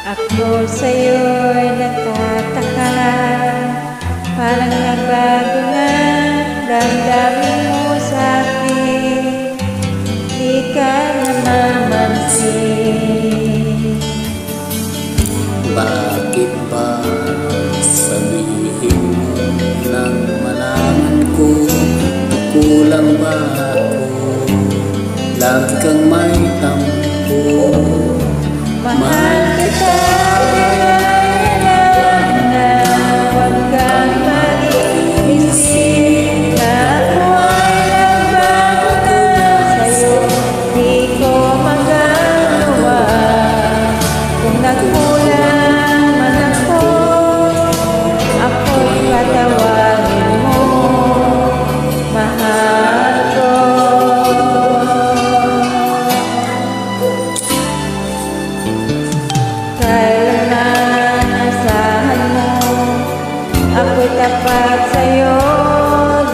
Ako sa'yo'y nagtataka, parang nagbago na damdamin mo sa'kin, di ka namamansin. Bakit ba sabihin mo nang malaman ko kulang ba ako? Lagi kang may tampo. Mahal kita, alam na huwag kang mag-iisip na ako ay nagbago na sa'yo, di ko magagawa. Kung nagkulang man ako, ako'y patawarin mo, mahal ko. Kailanman asahan mo, ako'y tapat sa'yo,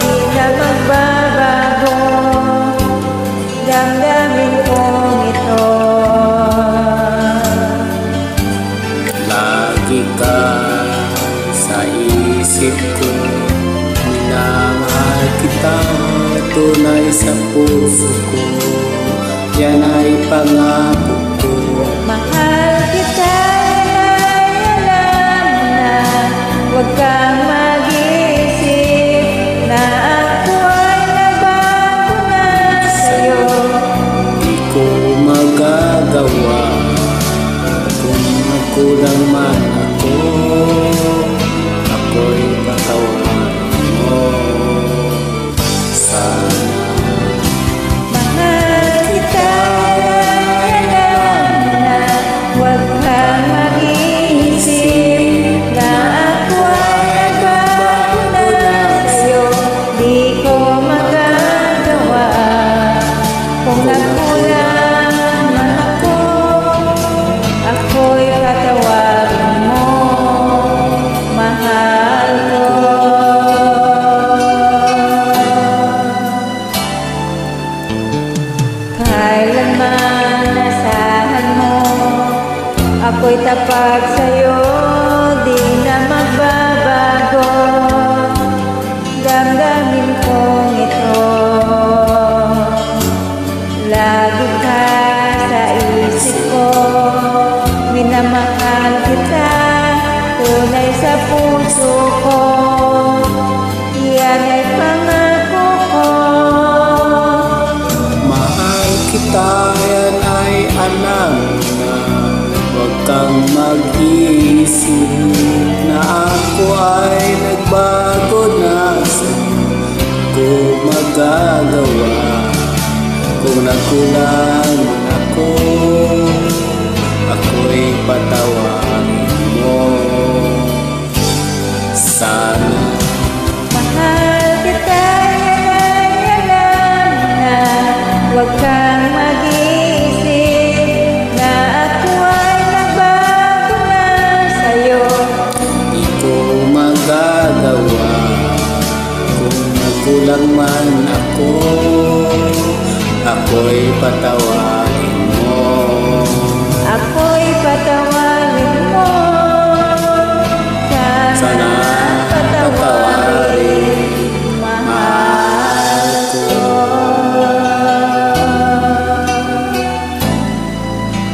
di na magbabago damdamin kong ito. Lagi ka sa isip ko, minamahal kita, tunay sa puso ko, yan ay pangako ko. Mahal kita, alam na huwag kang mag-iisip na ako ay nagbago na sa'yo. Di ko magagawa kung nagkulang man ako, ako'y patawarin mo sana. Mahal kita, alam na huwag kang mag-iisip na ako ay nagbago na sa'yo. Di ko magagawa kung nagkulang man ako, ako'y patawarin mo, mahal ko. Kailanman asahan mo, ako'y tapat sa'yo, di na magbabago damdamin kong ito. Lagi ka sa isip ko, minamahal kita, tunay sa puso ko, yan ay pangako ko. Mahal kita, yan ay alam na, huwag kang mag-iisip na ako ay nagbago na sa'yo. Ko magagawa kung nagkulang man ako, ako'y patawarin mo sana. Mahal kita, alam na huwag kang mag-iisip na ako ay nagbago na sa'yo. Di ko magagawa kung nagkulang man ako, ako'y patawarin mo. Ako'y patawarin mo, sana patawarin, mahal ko.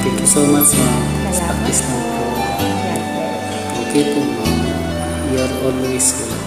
Thank you so much, ma'am. Sa practice na po. Okay po, ma'am. You're always welcome.